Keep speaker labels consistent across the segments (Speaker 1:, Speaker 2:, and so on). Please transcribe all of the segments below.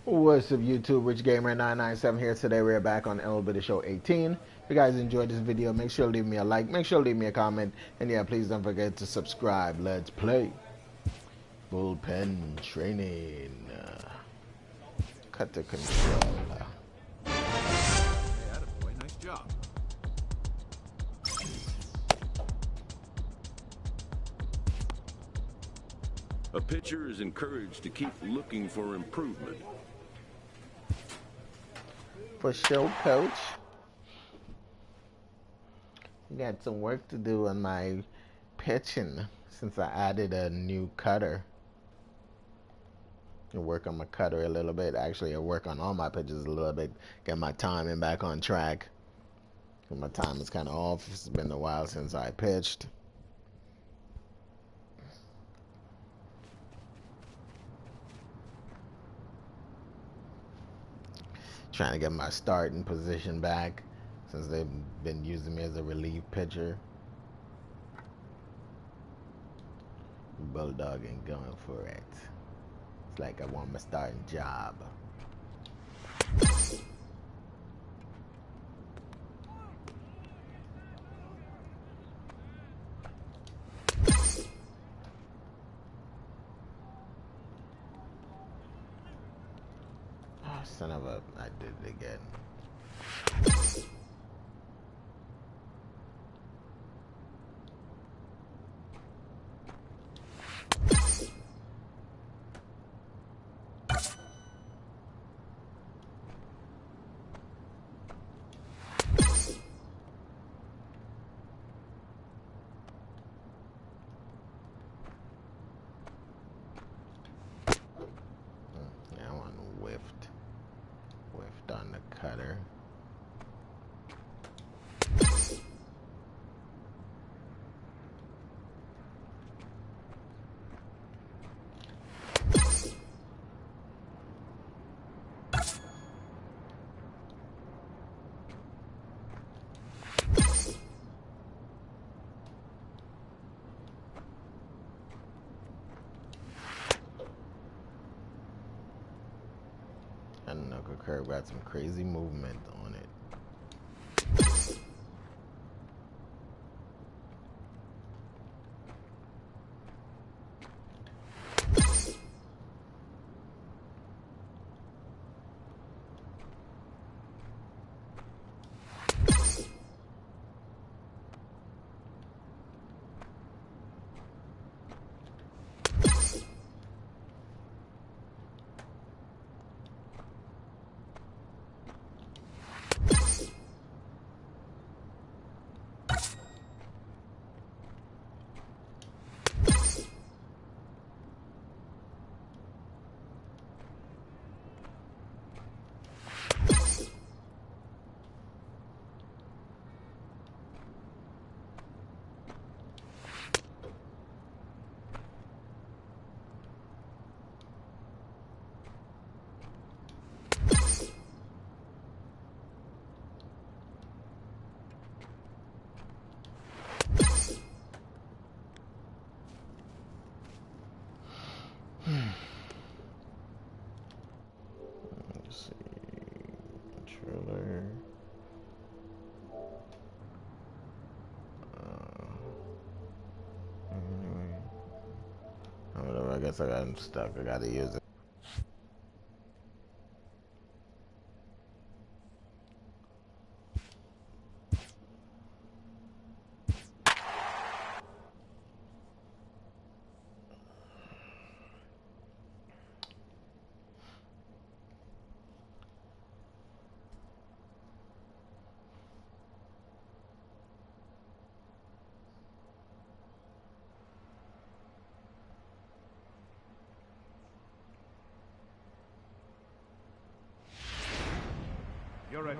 Speaker 1: What's up YouTube, Rich Gamer 997 here. Today we're back on MLB Show 18. If you guys enjoyed this video, make sure to leave me a like, make sure to leave me a comment, and yeah, please don't forget to subscribe. Let's play bullpen training. Cut the control.
Speaker 2: Hey, attaboy, nice job.
Speaker 3: A pitcher is encouraged to keep looking for improvement.
Speaker 1: For sure, coach. Got some work to do on my pitching since I added a new cutter. I work on my cutter a little bit. Actually, I work on all my pitches a little bit. Get my timing back on track. My time is kind of off. It's been a while since I pitched. Trying to get my starting position back since they've been using me as a relief pitcher. Bulldog ain't going for it. It's like I want my starting job. Oh, son of a... I did it again. That one whiffed. Whiffed on the cutter. And knuckle curve got some crazy movement on it. Let's see. Controller. Anyway. Whatever, I guess I got stuck. I gotta use it.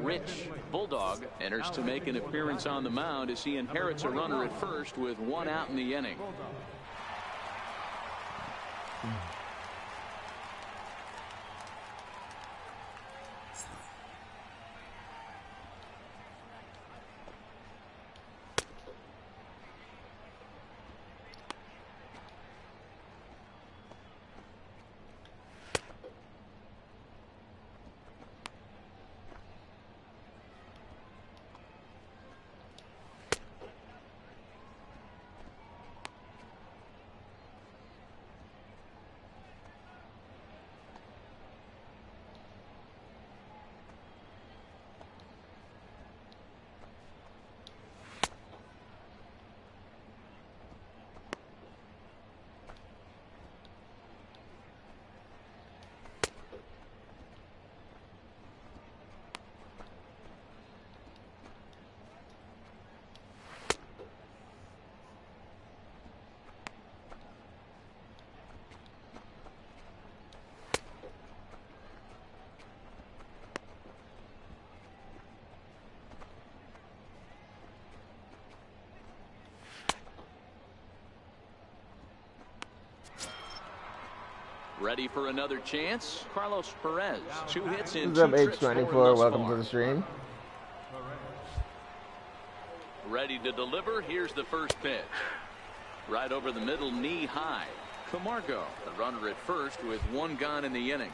Speaker 4: Rich Bulldog enters to make an appearance on the mound as he inherits a runner at first with one out in the inning. Ready for another chance? Carlos Perez, 2 hits in
Speaker 1: What's
Speaker 4: 2
Speaker 1: up,
Speaker 4: trips for him
Speaker 1: H24?
Speaker 4: thus
Speaker 1: Welcome
Speaker 4: far.
Speaker 1: to the stream.
Speaker 4: Ready to deliver. Here's the first pitch. Right over the middle, knee high. Camargo, the runner at first with 1 gone in the inning.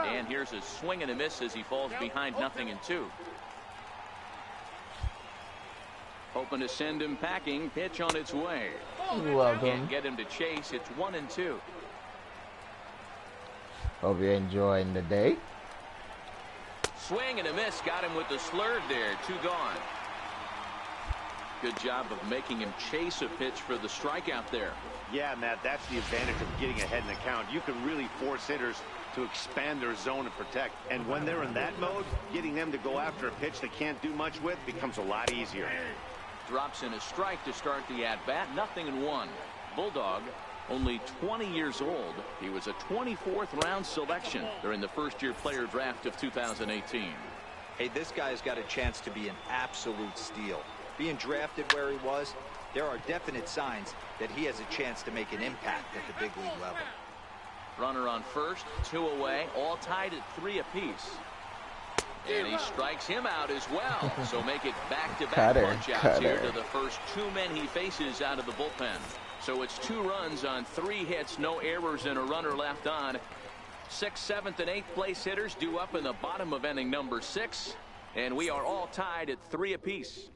Speaker 4: And here's a swing and a miss as he falls behind 0-2. Hoping to send him packing. Pitch on its way.
Speaker 1: You're welcome.
Speaker 4: Can't get him to chase. It's 1-2.
Speaker 1: Hope you're enjoying the day.
Speaker 4: Swing and a miss. Got him with the slurve there. 2 gone. Good job of making him chase a pitch for the strikeout there.
Speaker 5: Yeah, Matt, that's the advantage of getting ahead in the count. You can really force hitters to expand their zone and protect. And when they're in that mode, getting them to go after a pitch they can't do much with becomes a lot easier.
Speaker 4: Drops in a strike to start the at-bat. 0-1. Bulldog, only 20 years old. He was a 24th round selection during the first-year player draft of 2018.
Speaker 6: Hey, this guy's got a chance to be an absolute steal. Being drafted where he was, there are definite signs that he has a chance to make an impact at the big league level.
Speaker 4: Runner on first, 2 away, all tied at 3 apiece. And he strikes him out as well. So make it back-to-back punch-outs here to the first 2 men he faces out of the bullpen. So it's 2 runs on 3 hits, no errors, and a runner left on. 6th, 7th, and 8th place hitters due up in the bottom of inning number 6. And we are all tied at 3 apiece.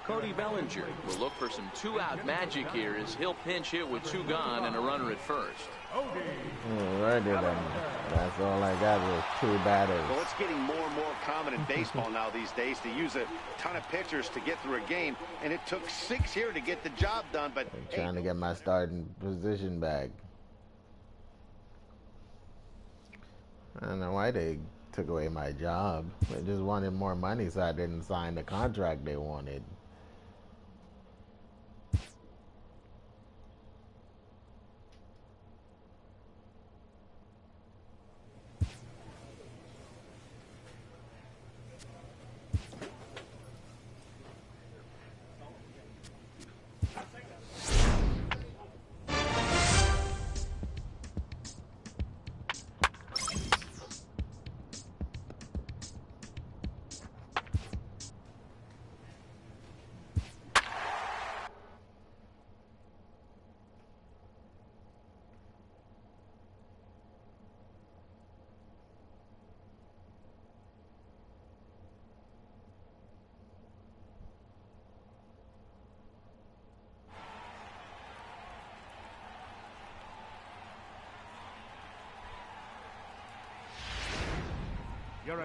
Speaker 4: Cody Bellinger will look for some 2-out magic here as he'll pinch hit with 2 gone and a runner at first.
Speaker 1: Alrighty then. That's all I got with 2 batters.
Speaker 5: Well, it's getting more and more common in baseball now these days to use a ton of pitchers to get through a game, and it took 6 here to get the job done. But
Speaker 1: I'm trying to get my starting position back. I don't know why they took away my job. They just wanted more money, so I didn't sign the contract they wanted.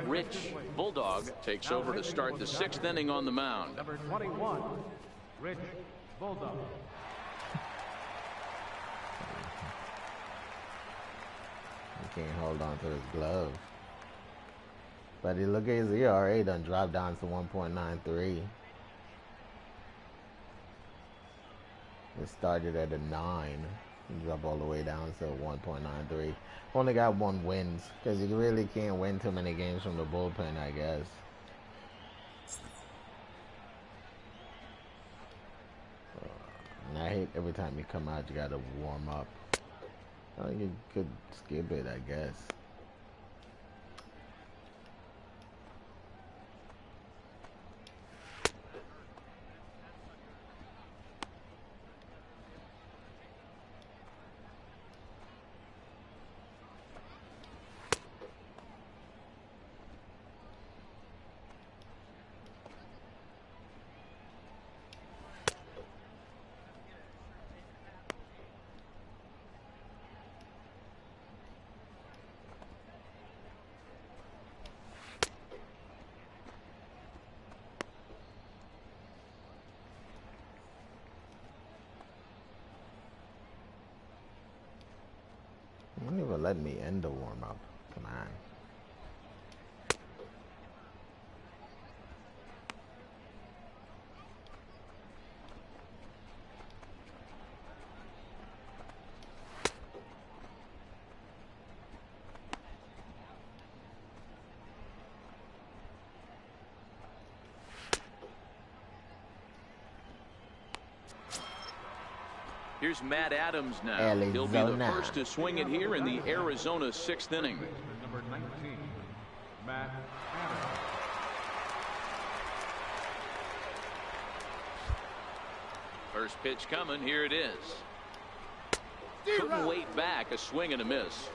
Speaker 4: Rich Bulldog takes over to start the 6th inning on the mound.
Speaker 7: Number 21, Rich Bulldog.
Speaker 1: He can't hold on to his glove. But he look at his ERA done dropped down to 1.93. It started at a 9. Drop all the way down to 1.93. Only got 1 wins because you really can't win too many games from the bullpen, I guess. And I hate every time you come out, you gotta warm up. Oh, you could skip it, I guess. Don't even let me end the warm-up. Come on.
Speaker 4: Here's Matt Adams now.
Speaker 1: Arizona.
Speaker 4: He'll be the first to swing it here in the Arizona 6th inning.
Speaker 7: Number 19, Matt Adams.
Speaker 4: First pitch coming. Here it is. Couldn't wait back. A swing and a miss.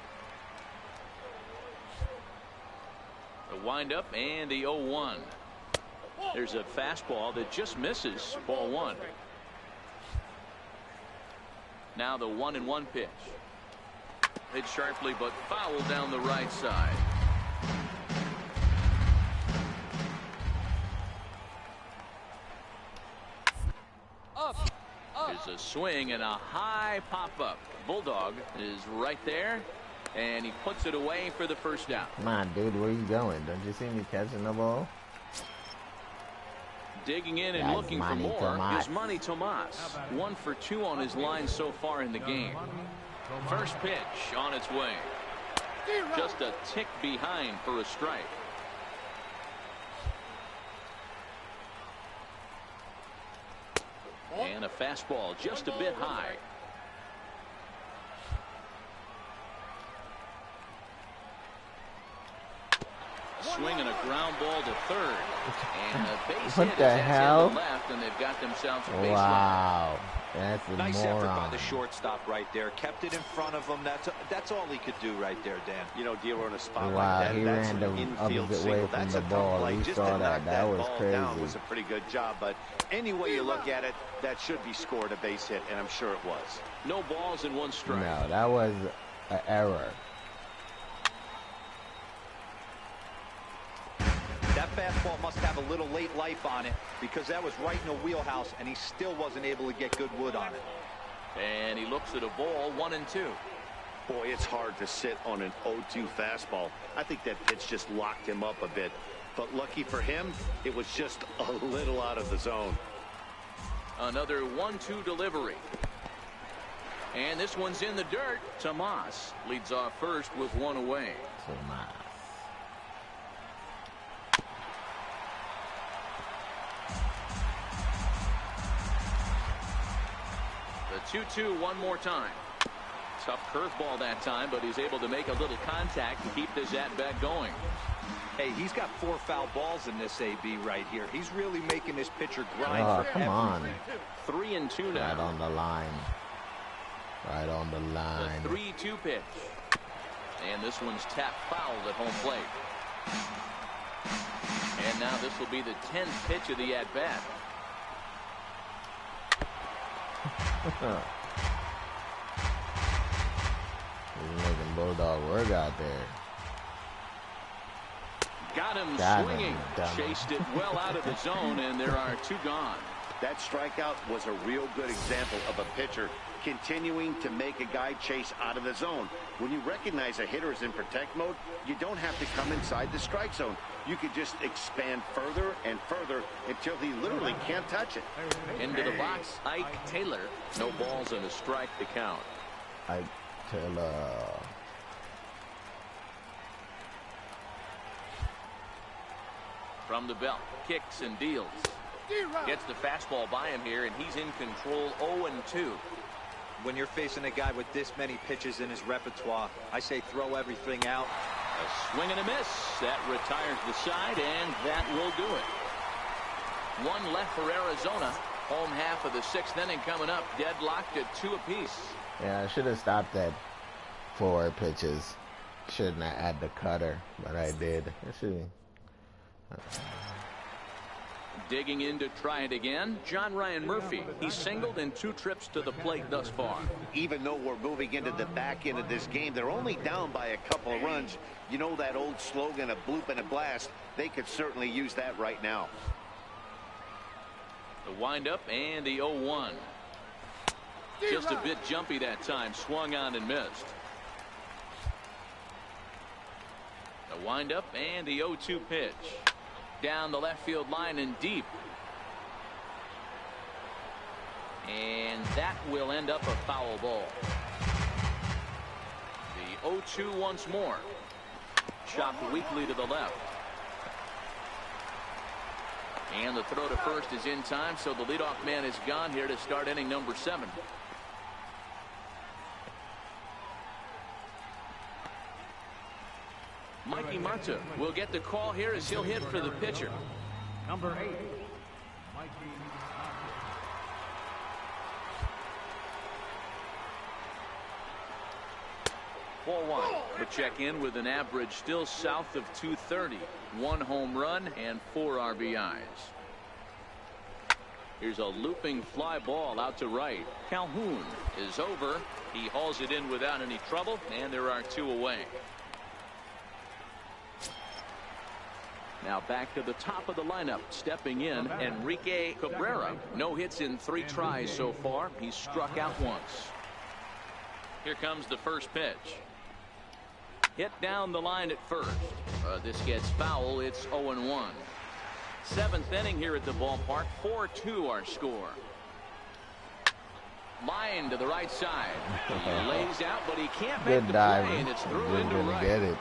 Speaker 4: The windup and the 0-1. There's a fastball that just misses. Ball 1. Now the 1-1 pitch. Hit sharply but foul down the right side. There's a swing and a high pop-up. Bulldog is right there, and he puts it away for the first down.
Speaker 1: Come on, dude, where you going? Don't you see me catching the ball?
Speaker 4: Digging in and looking for more is Manny Tomas. 1 for 2 on his line so far in the game. First pitch on its way. Just a tick behind for a strike. And a fastball just a bit high. Swinging a ground ball to third. And a base hit is in the left, and they've got themselves a baseline.
Speaker 1: Wow. That's a
Speaker 6: Nice
Speaker 1: moron.
Speaker 6: effort by the shortstop right there. Kept it in front of him. That's all he could do right there, Dan.
Speaker 5: You know, dealer in a spot
Speaker 1: Wow,
Speaker 5: like that.
Speaker 1: he
Speaker 5: That's
Speaker 1: ran the
Speaker 5: an infield
Speaker 1: opposite
Speaker 5: single.
Speaker 1: way from
Speaker 5: That's
Speaker 1: the
Speaker 5: a tough
Speaker 1: ball.
Speaker 5: play.
Speaker 1: We
Speaker 5: Just
Speaker 1: saw
Speaker 5: to
Speaker 1: that.
Speaker 5: knock
Speaker 1: That was
Speaker 5: ball
Speaker 1: crazy.
Speaker 5: down was a pretty good job. But any way you look at it, that should be scored a base hit, and I'm sure it was.
Speaker 4: No balls and 1 strike.
Speaker 1: No, that was an error.
Speaker 6: That fastball must have a little late life on it because that was right in the wheelhouse, and he still wasn't able to get good wood on it.
Speaker 4: And he looks at a ball, 1-2.
Speaker 5: Boy, it's hard to sit on an 0-2 fastball. I think that pitch just locked him up a bit. But lucky for him, it was just a little out of the zone.
Speaker 4: Another 1-2 delivery. And this one's in the dirt. Tomas leads off first with 1 away.
Speaker 1: Tomas.
Speaker 4: The 2-2 one more time. Tough curveball that time, but he's able to make a little contact to keep this at-bat going.
Speaker 6: Hey, he's got 4 foul balls in this AB right here. He's really making this pitcher grind
Speaker 1: Oh,
Speaker 6: for
Speaker 1: come on.
Speaker 4: 3-2 now.
Speaker 1: Right on the line. Right on the line.
Speaker 4: The 3-2 pitch. And this one's tapped foul at home plate. And now this will be the 10th pitch of the at-bat.
Speaker 1: He's making Bulldog work out there.
Speaker 4: Got him
Speaker 1: Got
Speaker 4: swinging.
Speaker 1: him,
Speaker 4: Chased it well out of the zone, and there are 2 gone.
Speaker 5: That strikeout was a real good example of a pitcher continuing to make a guy chase out of the zone. When you recognize a hitter is in protect mode, you don't have to come inside the strike zone. You could just expand further and further until he literally can't touch it.
Speaker 4: Into the box, Ike Taylor. No balls and a strike to count.
Speaker 1: Ike Taylor.
Speaker 4: From the belt, kicks and deals. Gets the fastball by him here, and he's in control. 0-2.
Speaker 6: When you're facing a guy with this many pitches in his repertoire, I say throw everything out.
Speaker 4: A swing and a miss. That retires the side, and that will do it. 1 left for Arizona. Home half of the 6th inning coming up. Deadlocked at 2 apiece.
Speaker 1: Yeah, I should have stopped at 4 pitches. Shouldn't have added the cutter, but I did. I should.
Speaker 4: Digging in to try it again, John Ryan Murphy. He's singled in 2 trips to the plate thus far.
Speaker 5: Even though we're moving into the back end of this game, they're only down by a couple of runs. You know that old slogan, a bloop and a blast. They could certainly use that right now.
Speaker 4: The windup and the 0-1. Just a bit jumpy that time. Swung on and missed. The windup and the 0-2 pitch. Down the left field line and deep. And that will end up a foul ball. The 0-2 once more. Chopped weakly to the left. And the throw to first is in time, so the leadoff man is gone here to start inning number 7. Mata will get the call here as he'll hit for the pitcher.
Speaker 7: Number 8, Mikey.
Speaker 4: Ball one. The check in with an average still south of 230. 1 home run and 4 RBIs. Here's a looping fly ball out to right. Calhoun is over. He hauls it in without any trouble, and there are 2 away. Now back to the top of the lineup. Stepping in, Enrique Cabrera. No hits in 3 tries so far. He's struck out once. Here comes the first pitch. Hit down the line at first. This gets foul. It's 0-1. 7th inning here at the ballpark. 4-2 our score. Line to the right side. He lays out, but he can't make the play, and it's through into right.
Speaker 1: Get it.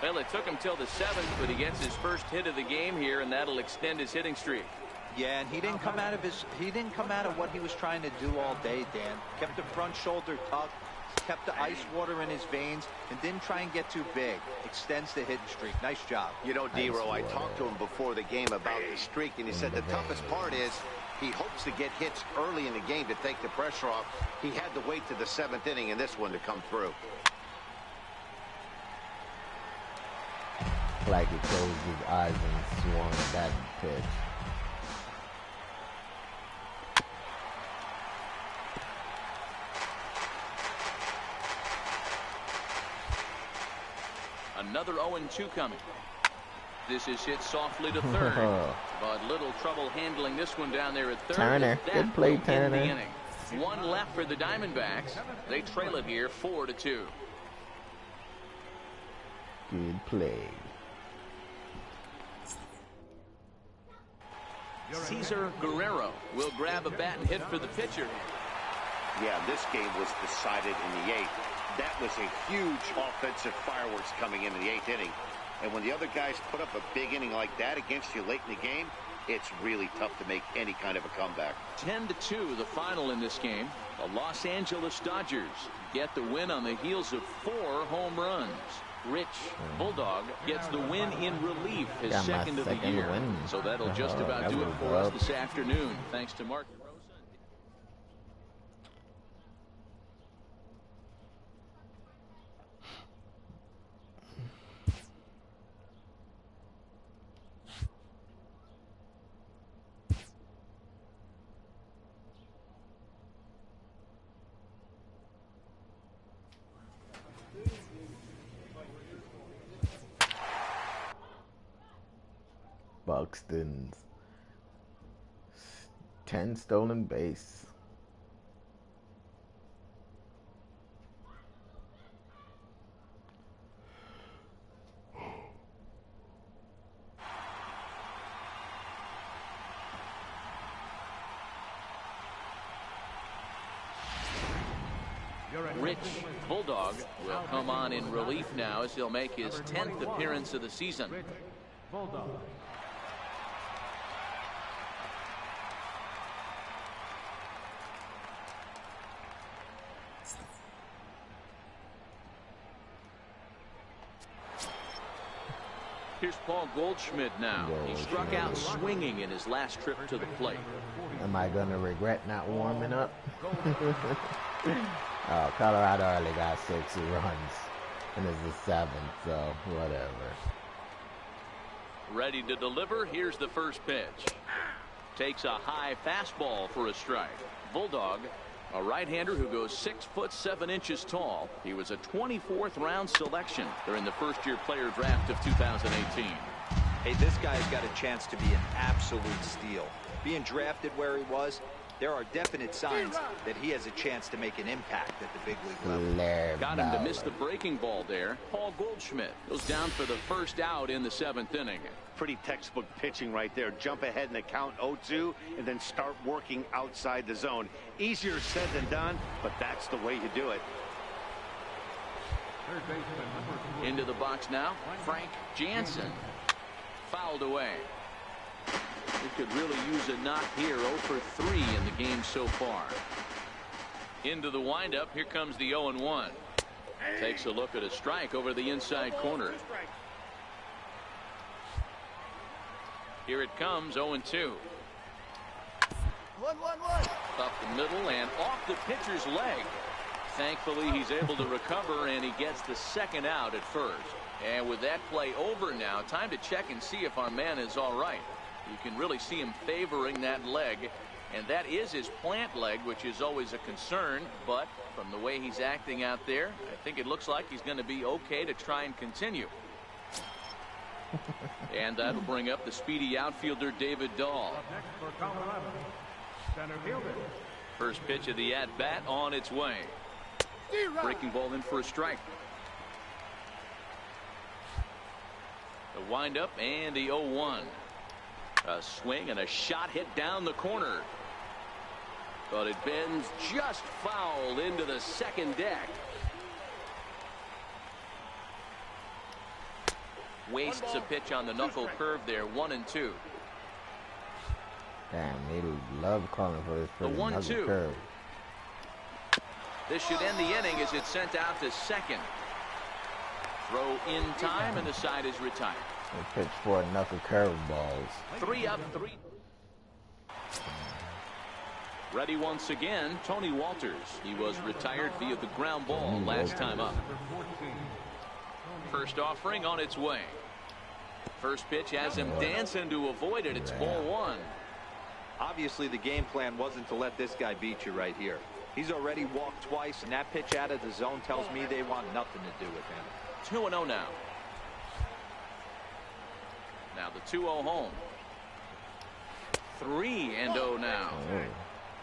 Speaker 4: Well, it took him till the 7th, but he gets his first hit of the game here, and that'll extend his hitting streak.
Speaker 6: Yeah, and he didn't come out of what he was trying to do all day, Dan. Kept the front shoulder tucked, kept the ice water in his veins, and didn't try and get too big. Extends the hitting streak. Nice job.
Speaker 5: You know, D-Row, I talked to him before the game about the streak, and he said the toughest part is he hopes to get hits early in the game to take the pressure off. He had to wait to the 7th inning in this one to come through.
Speaker 1: Like he closed his eyes and swung that pitch.
Speaker 4: Another 0-2 coming. This is hit softly to third, but little trouble handling this one down there at third.
Speaker 1: Turner, good play, Turner.
Speaker 4: 1 left for the Diamondbacks. They trail it here 4-2.
Speaker 1: Good play.
Speaker 4: Cesar Guerrero will grab a bat and hit for the pitcher.
Speaker 5: Yeah, this game was decided in the 8th. That was a huge offensive fireworks coming into the 8th inning. And when the other guys put up a big inning like that against you late in the game, it's really tough to make any kind of a comeback.
Speaker 4: 10-2 the final in this game. The Los Angeles Dodgers get the win on the heels of 4 home runs. Rich Bulldog gets the win in relief, his second of the year. So that'll just about do it for us this afternoon. Thanks to Mark.
Speaker 1: Buxton's 10 stolen base.
Speaker 4: Rich Bulldog will come on in relief now as he'll make his 10th appearance of the season.
Speaker 7: Bulldog.
Speaker 4: Here's Paul Goldschmidt now. He struck out swinging in his last trip to the plate.
Speaker 1: Am I going to regret not warming up? Oh, Colorado only got 6 runs. And it's the 7th, so whatever.
Speaker 4: Ready to deliver. Here's the first pitch. Takes a high fastball for a strike. Bulldog, a right-hander who goes 6'7" tall. He was a 24th round selection during the first-year player draft of 2018.
Speaker 6: Hey, this guy's got a chance to be an absolute steal. Being drafted where he was, there are definite signs that he has a chance to make an impact at the big league level.
Speaker 4: Got him to miss the breaking ball there. Paul Goldschmidt goes down for the first out in the 7th inning.
Speaker 5: Pretty textbook pitching right there. Jump ahead in the count 0-2 and then start working outside the zone. Easier said than done, but that's the way you do it.
Speaker 7: Third baseman, number 4.
Speaker 4: Into the box now, Frank Jansen. Fouled away. He could really use a knock here. 0 for 3 in the game so far. Into the windup. Here comes the 0-1. Takes a look at a strike over the inside corner. Here it comes, 0-2.
Speaker 6: 1-1-1.
Speaker 4: Up the middle and off the pitcher's leg. Thankfully, he's able to recover, and he gets the second out at first. And with that play over now, time to check and see if our man is all right. You can really see him favoring that leg, and that is his plant leg, which is always a concern. But from the way he's acting out there, I think it looks like he's going to be okay to try and continue. And that'll bring up the speedy outfielder David Dahl.
Speaker 7: Up next for Colorado, center fielder.
Speaker 4: First pitch of the at-bat on its way. Breaking ball in for a strike. The windup and the 0-1. A swing and a shot hit down the corner. But it bends just foul into the second deck. Wastes a pitch on the knuckle curve there, 1-2.
Speaker 1: Damn, they love calling for this
Speaker 4: The
Speaker 1: pretty knuckle
Speaker 4: 1-2.
Speaker 1: curve.
Speaker 4: This should end the inning as it's sent out to second. Throw in time, and the side is retired.
Speaker 1: They pitch for knuckle curve balls.
Speaker 4: 3 up, 3. Ready once again, Tony Walters. He was retired via the ground ball last time up. First offering on its way. First pitch has him dancing to avoid it. It's ball 1.
Speaker 6: Obviously, the game plan wasn't to let this guy beat you right here. He's already walked twice, and that pitch out of the zone tells me they want nothing to do with him.
Speaker 4: 2-0 now. Now the 2-0 home. 3-0 now.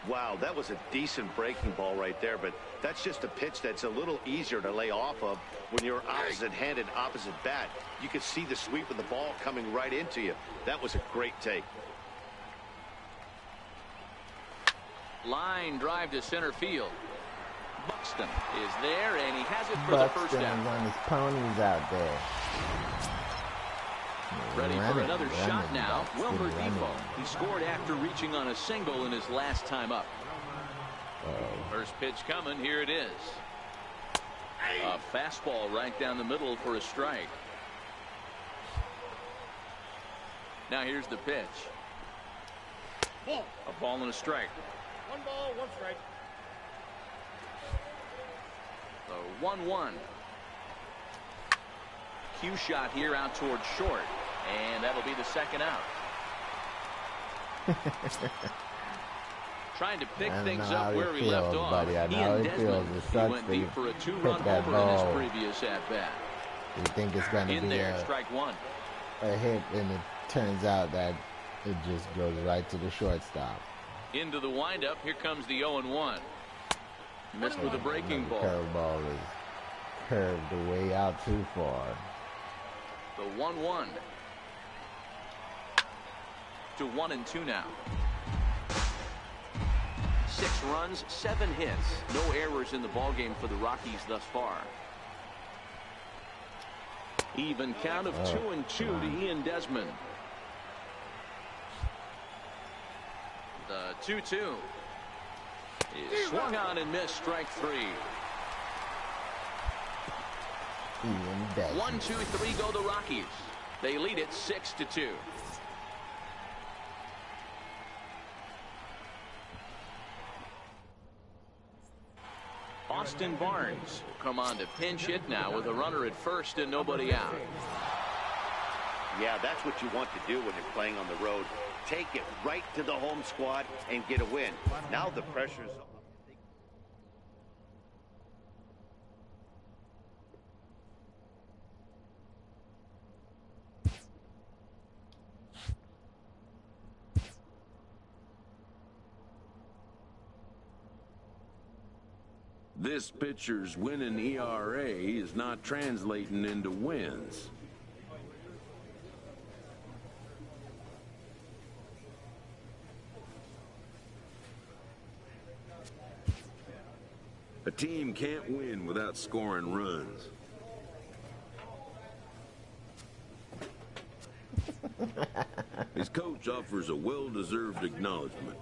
Speaker 5: Wow, that was a decent breaking ball right there, but that's just a pitch that's a little easier to lay off of when you're opposite-handed, opposite bat. You could see the sweep of the ball coming right into you. That was a great take.
Speaker 4: Line drive to center field. Buxton is there, and he has it for the first down.
Speaker 1: On his ponies out there.
Speaker 4: Ready for another shot now. Wilmer Defoe. He scored after reaching on a single in his last time up. First pitch coming. Here it is. A fastball right down the middle for a strike. Now here's the pitch. A ball and a strike.
Speaker 7: 1 ball, 1 strike.
Speaker 4: The 1-1. Cue shot here out towards short, and that'll be the second out. Trying to pick things up where he left off. He and Desmond, he went deep for a 2-run homer in his previous at-bat.
Speaker 1: You think it's going to be
Speaker 4: there, strike 1.
Speaker 1: A hit, and it turns out that it just goes right to the shortstop.
Speaker 4: Into the windup. Here comes the 0-1. Missed with a breaking ball.
Speaker 1: Curveball is curved way out too far.
Speaker 4: The 1-1. To 1-2 now. 6 runs, 7 hits. No errors in the ballgame for the Rockies thus far. Even count of 2-2 to Ian Desmond. The 2-2 is swung on and missed, strike 3. 1, 2, 3 go the Rockies. They lead it 6-2. Austin Barnes will come on to pinch hit now with a runner at first and nobody out.
Speaker 5: Yeah, that's what you want to do when you're playing on the road. Take it right to the home squad and get a win. Now the pressure's on.
Speaker 3: This pitcher's winning ERA is not translating into wins. A team can't win without scoring runs. His coach offers a well-deserved acknowledgement.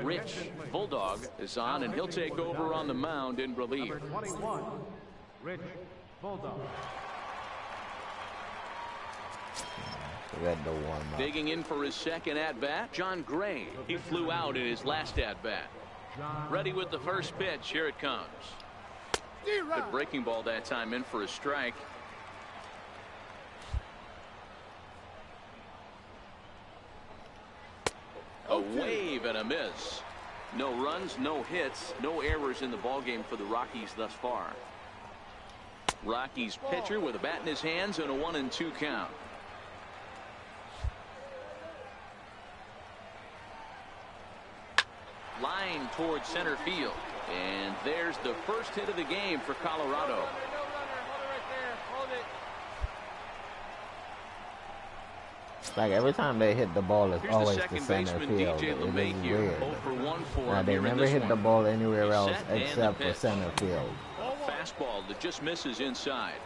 Speaker 4: Rich Bulldog is on, and he'll take over on the mound in relief.
Speaker 7: Number 21, Rich Bulldog.
Speaker 4: Digging in for his second at-bat, John Gray. He flew out in his last at-bat. Ready with the first pitch. Here it comes. Good breaking ball that time, in for a strike. A wave and a miss. No runs, no hits, no errors in the ballgame for the Rockies thus far. Rockies pitcher with a bat in his hands and a 1-2 count. Line towards center field. And there's the first hit of the game for Colorado.
Speaker 1: Like every time they hit the ball, it's always the center field. It is weird. Now, they never hit the ball anywhere else except for center field.
Speaker 4: A fastball that just misses inside.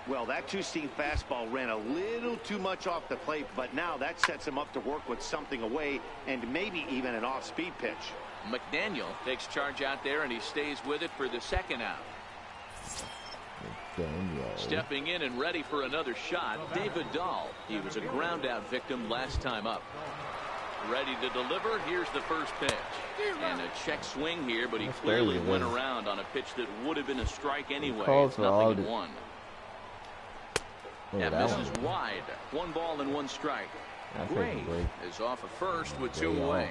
Speaker 5: Well, that two-seam fastball ran a little too much off the plate, but now that sets him up to work with something away and maybe even an off-speed pitch.
Speaker 4: McDaniel takes charge out there, and he stays with it for the second out. Stepping in and ready for another shot, David Dahl. He was a ground-out victim last time up. Ready to deliver. Here's the first pitch. And a check swing here, but he clearly went around on a pitch that would have been a strike anyway. It's 0-1. That misses wide. 1 ball and 1 strike. Gray is off at first with 2 away.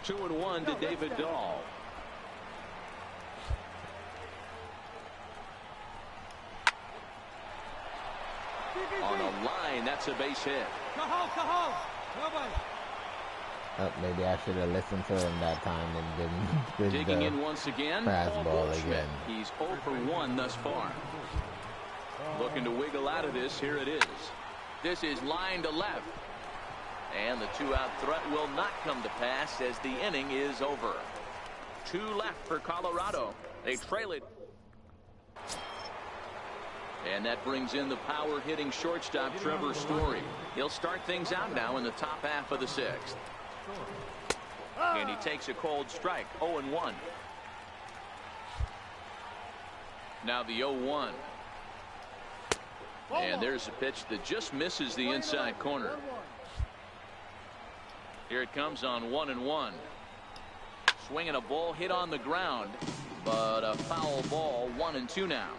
Speaker 4: 2-1 to David Dahl. On a line, that's a base hit.
Speaker 1: Maybe I should have listened to him that time and didn't.
Speaker 4: Digging in once again.
Speaker 1: Fastball again.
Speaker 4: He's 0 for 1 thus far. Looking to wiggle out of this. Here it is. This is line to left. And the 2-out threat will not come to pass as the inning is over. 2 left for Colorado. They trail it. And that brings in the power-hitting shortstop, Trevor Story. He'll start things out now in the top half of the 6th. And he takes a cold strike, 0-1. Now the 0-1. And there's a pitch that just misses the inside corner. Here it comes on 1-1. Swinging a ball hit on the ground, but a foul ball. 1-2 now.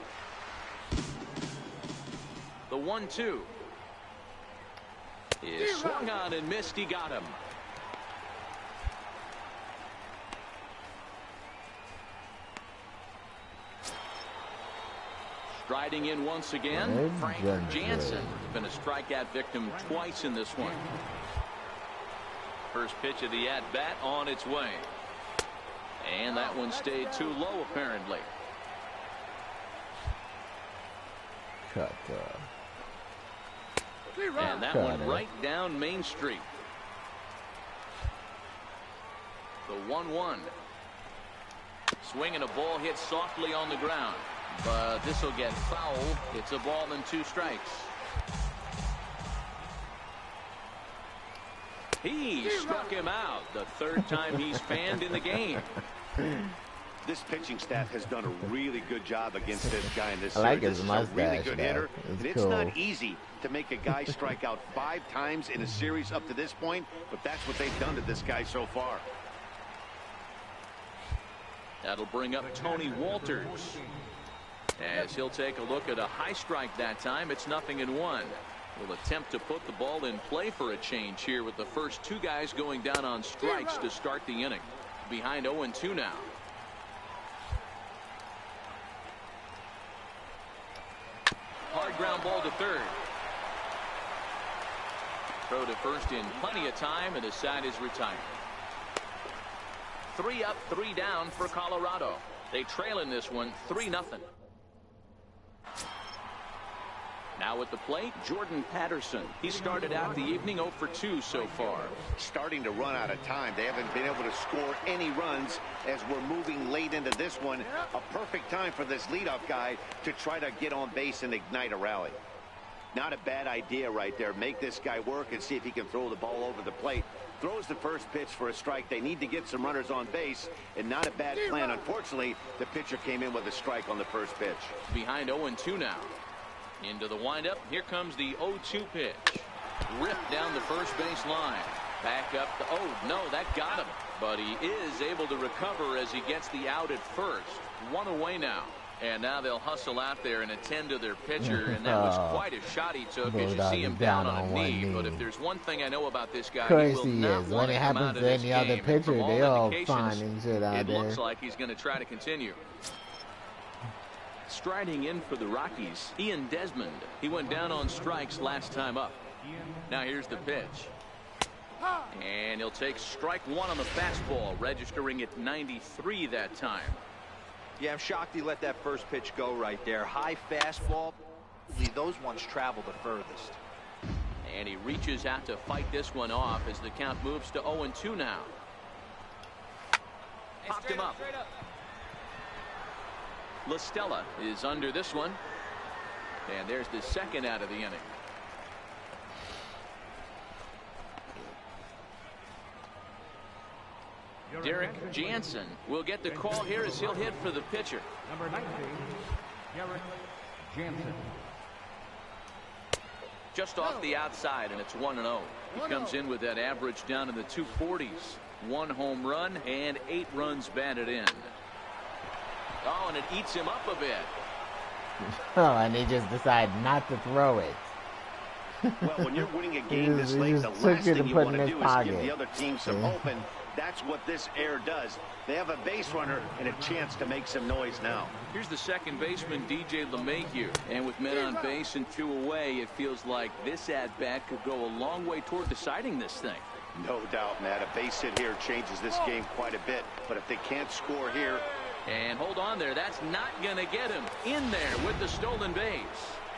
Speaker 4: The 1-2 is swung on and missed. He got him. Striding in once again, Frank Jansen. Been a strikeout victim twice in this one. First pitch of the at-bat on its way. And that one stayed too low, apparently. And that one right down Main Street. The 1-1. Swinging a ball hit softly on the ground. But this will get foul. It's a ball and 2 strikes. He struck him out. The 3rd time he's fanned in the game.
Speaker 5: This pitching staff has done a really good job against this guy in this
Speaker 1: I like
Speaker 5: series.
Speaker 1: his
Speaker 5: This is a really
Speaker 1: mustache,
Speaker 5: good
Speaker 1: man.
Speaker 5: hitter.
Speaker 1: It's
Speaker 5: It's
Speaker 1: cool.
Speaker 5: not easy to make a guy strike out 5 times in a series up to this point, but that's what they've done to this guy so far.
Speaker 4: That'll bring up Tony Walters, as he'll take a look at a high strike that time. It's 0-1. Will attempt to put the ball in play for a change here with the first 2 guys going down on strikes to start the inning. Behind 0-2 now. Hard ground ball to third. Throw to first in plenty of time, and the side is retired. 3 up, 3 down for Colorado. They trail in this one 3-0. Now at the plate, Jordan Patterson. He started out the evening 0 for 2 so far.
Speaker 5: Starting to run out of time. They haven't been able to score any runs as we're moving late into this one. A perfect time for this leadoff guy to try to get on base and ignite a rally. Not a bad idea right there. Make this guy work and see if he can throw the ball over the plate. Throws the first pitch for a strike. They need to get some runners on base, and not a bad plan. Unfortunately, the pitcher came in with a strike on the first pitch.
Speaker 4: Behind 0-2 now. Into the windup. Here comes the 0-2 pitch. Ripped down the first base line. Back up. Oh, no, that got him. But he is able to recover as he gets the out at first. 1 away now. And now they'll hustle out there and attend to their pitcher. And that was quite a shot he took as you see him down on a knee. But if there's one thing I know about this guy, he will not want to come out of this game.
Speaker 1: Other pitcher, they all fine
Speaker 4: and
Speaker 1: shit out there.
Speaker 4: It looks like he's going to try to continue. Striding in for the Rockies, Ian Desmond. He went down on strikes last time up. Now here's the pitch. And he'll take strike one on the fastball, registering at 93 that time.
Speaker 6: Yeah, I'm shocked he let that first pitch go right there. High fastball. Those ones travel the furthest.
Speaker 4: And he reaches out to fight this one off as the count moves to 0-2 now. Popped him up. La Stella is under this one. And there's the second out of the inning. Derek Jansen will get the call here as he'll hit for the pitcher.
Speaker 7: Number 19, Derek Jansen.
Speaker 4: Just off the outside, and it's 1-0. He comes in with that average down in the 240s. 1 home run and 8 runs batted in. Oh, and it eats him up a bit.
Speaker 1: Oh, and he just decided not to throw it.
Speaker 5: Well, when you're winning a game this late, the last thing you want to do is give the other team some hope, and that's what this error does. They have a base runner and a chance to make some noise now.
Speaker 4: Here's the second baseman, DJ LeMahieu. And with men on base and 2 away, it feels like this at-bat could go a long way toward deciding this thing.
Speaker 5: No doubt, Matt. A base hit here changes this game quite a bit. But if they can't score here...
Speaker 4: And hold on there. That's not going to get him in there with the stolen base.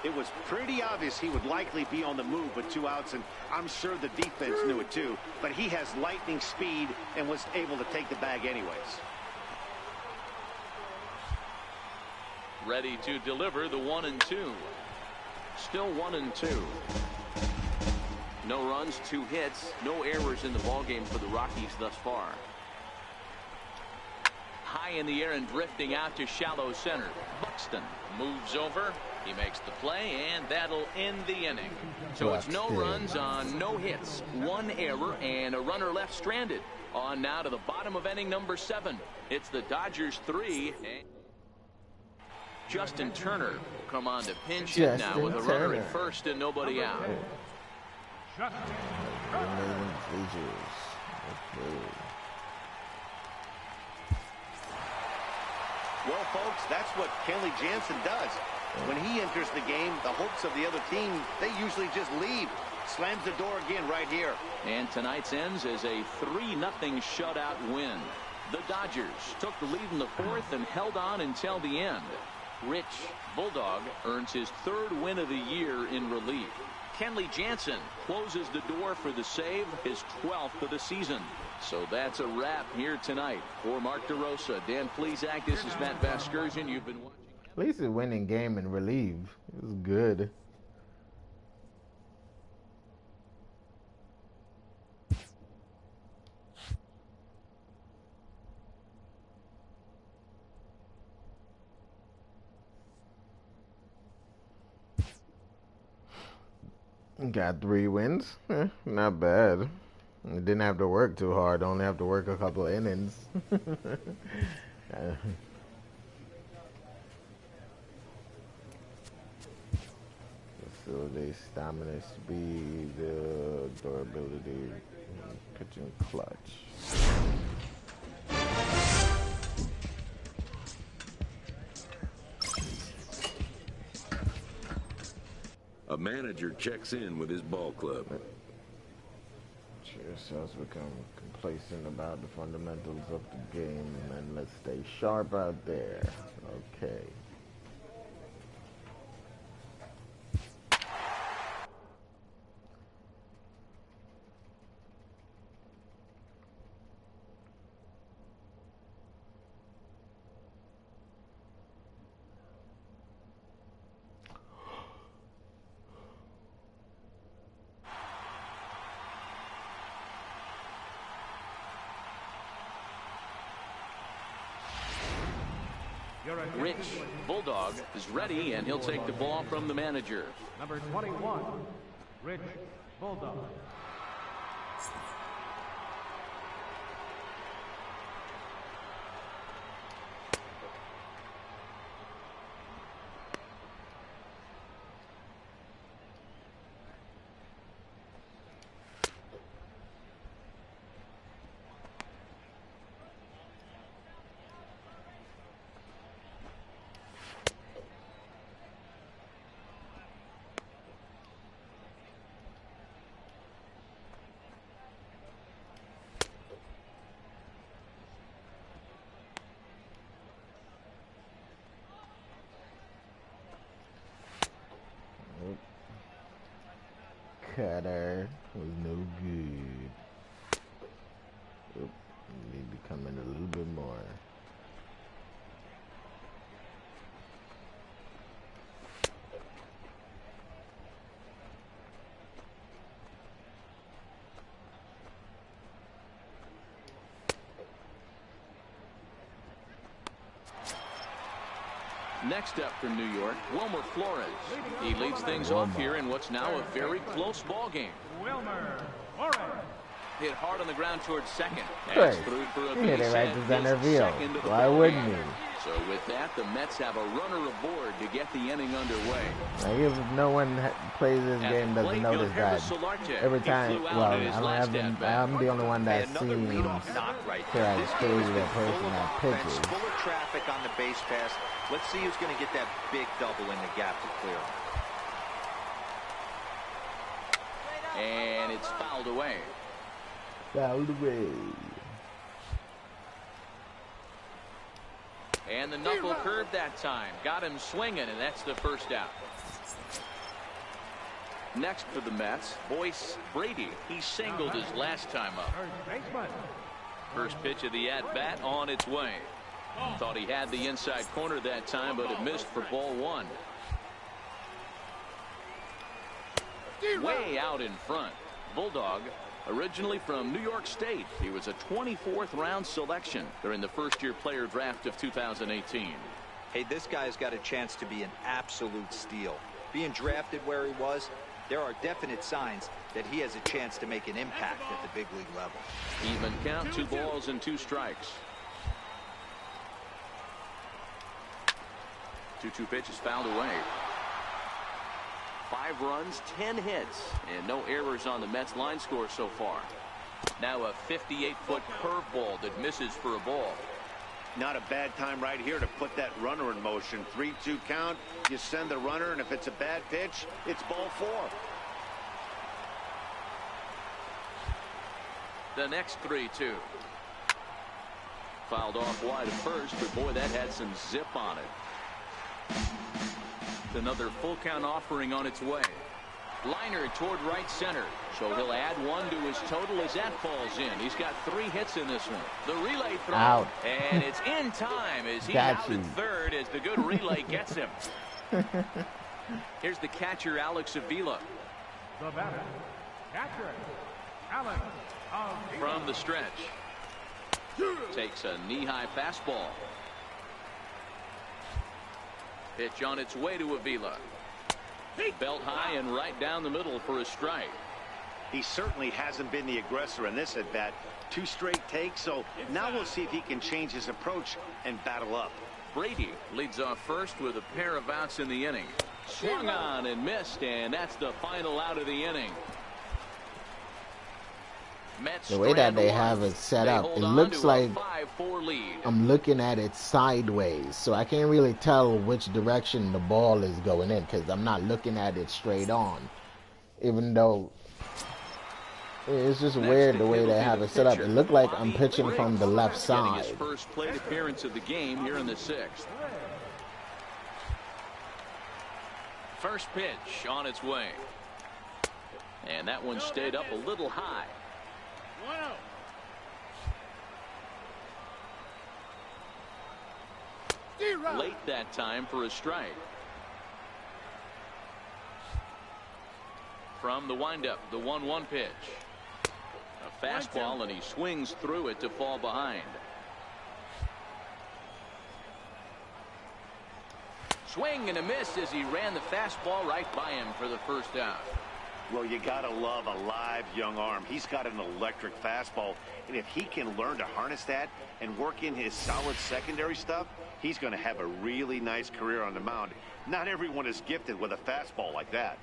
Speaker 5: It was pretty obvious he would likely be on the move with 2 outs, and I'm sure the defense knew it too. But he has lightning speed and was able to take the bag anyways.
Speaker 4: Ready to deliver the 1-2. Still 1-2. No runs, 2 hits, no errors in the ballgame for the Rockies thus far. High in the air and drifting out to shallow center. Buxton moves over. He makes the play, and that'll end the inning. So it's no runs on no hits, 1 error, and a runner left stranded. On now to the bottom of inning number 7. It's the Dodgers 3. Justin Turner will come on to pinch hit now with a runner at first and nobody out.
Speaker 5: Well, folks, that's what Kenley Jansen does. When he enters the game, the hopes of the other team, they usually just leave. Slams the door again right here.
Speaker 4: And tonight's ends as a 3-0 shutout win. The Dodgers took the lead in the 4th and held on until the end. Rich Bulldog earns his 3rd win of the year in relief. Kenley Jansen closes the door for the save, his 12th of the season. So that's a wrap here tonight. For Mark DeRosa, Dan Plesac, this is Matt Vasgersian. You've been watching.
Speaker 1: At least a winning game and relieve. It was good. Got 3 wins. Not bad. Didn't have to work too hard. Only have to work a couple of innings. Facility, stamina, speed, durability, pitching clutch.
Speaker 3: A manager checks in with his ball club.
Speaker 1: Yourselves become complacent about the fundamentals of the game, and let's stay sharp out there. Okay.
Speaker 4: Rich Bulldog is ready, and he'll take the ball from the manager.
Speaker 7: Number 21, Rich Bulldog.
Speaker 1: Cutter was no good. Oop, need to come in a little bit more.
Speaker 4: Next up for New York, Wilmer Flores. He leads things off here in what's now a very close ball game.
Speaker 7: Wilmer Flores.
Speaker 4: Hit hard on the ground towards second.
Speaker 1: Great.
Speaker 4: That's through for a
Speaker 1: He hit it
Speaker 4: base
Speaker 1: right
Speaker 4: hit,
Speaker 1: to center
Speaker 4: his
Speaker 1: field.
Speaker 4: second of the
Speaker 1: Why
Speaker 4: ball
Speaker 1: wouldn't
Speaker 4: game.
Speaker 1: he?
Speaker 4: So with that, the Mets have a runner aboard to get the inning underway.
Speaker 1: Like if no one plays this game doesn't notice that. Every time, well, I don't have them. I'm the only one that seems here at the stage that person that pitches.
Speaker 6: Full of traffic on the base pass. Let's see who's going to get that big double in the gap to clear.
Speaker 4: And it's fouled away.
Speaker 1: Fouled away.
Speaker 4: And the knuckle curve that time. Got him swinging, and that's the first out. Next for the Mets, Boyce Brady. He singled his last time up.
Speaker 7: First baseman.
Speaker 4: First pitch of the at-bat on its way. Thought he had the inside corner that time, but it missed for ball one. Way out in front. Bulldog, originally from New York State. He was a 24th round selection during the first-year player draft of 2018.
Speaker 6: Hey, this guy's got a chance to be an absolute steal. Being drafted where he was, there are definite signs that he has a chance to make an impact at the big league level.
Speaker 4: Even count, 2 balls and 2 strikes. 2-2 pitch is fouled away. 5 runs, 10 hits, and no errors on the Mets line score so far. Now a 58-foot curveball that misses for a ball.
Speaker 5: Not a bad time right here to put that runner in motion. 3-2 count. You send the runner, and if it's a bad pitch, it's ball 4.
Speaker 4: The next 3-2. Fouled off wide at first, but boy, that had some zip on it. Another full count offering on its way. Liner toward right center, so he'll add 1 to his total as that falls in. He's got 3 hits in this one. The relay throw,
Speaker 1: out.
Speaker 4: And it's in time as he's
Speaker 1: Got
Speaker 4: out
Speaker 1: you.
Speaker 4: at third as the good relay gets him. Here's the catcher, Alex Avila.
Speaker 7: The batter, catcher, Alex Avila.
Speaker 4: From the stretch. Takes a knee-high fastball. Pitch on its way to Avila. Belt high and right down the middle for a strike.
Speaker 5: He certainly hasn't been the aggressor in this at bat. 2 straight takes, so now we'll see if he can change his approach and battle up.
Speaker 4: Brady leads off first with a pair of outs in the inning. Swung on and missed, and that's the final out of the inning. Mets
Speaker 1: The way that they
Speaker 4: strand
Speaker 1: have
Speaker 4: one.
Speaker 1: it set
Speaker 4: They
Speaker 1: up,
Speaker 4: hold
Speaker 1: it
Speaker 4: on
Speaker 1: looks
Speaker 4: to a
Speaker 1: like
Speaker 4: 5-4 lead.
Speaker 1: I'm looking at it sideways, so I can't really tell which direction the ball is going in because I'm not looking at it straight on. Even though it's just weird the way they have it set up. It looked like I'm pitching from the left
Speaker 4: Getting
Speaker 1: side.
Speaker 4: his first plate appearance of the game here in the 6th. First pitch on its way. And that one stayed up a little high. Late that time for a strike. From the windup, the 1-1 pitch. A fastball, and he swings through it to fall behind. swing and a miss as he ran the fastball right by him for the first out.
Speaker 5: Well, you gotta love a live young arm. He's got an electric fastball, and if he can learn to harness that and work in his solid secondary stuff, he's going to have a really nice career on the mound. Not everyone is gifted with a fastball like that.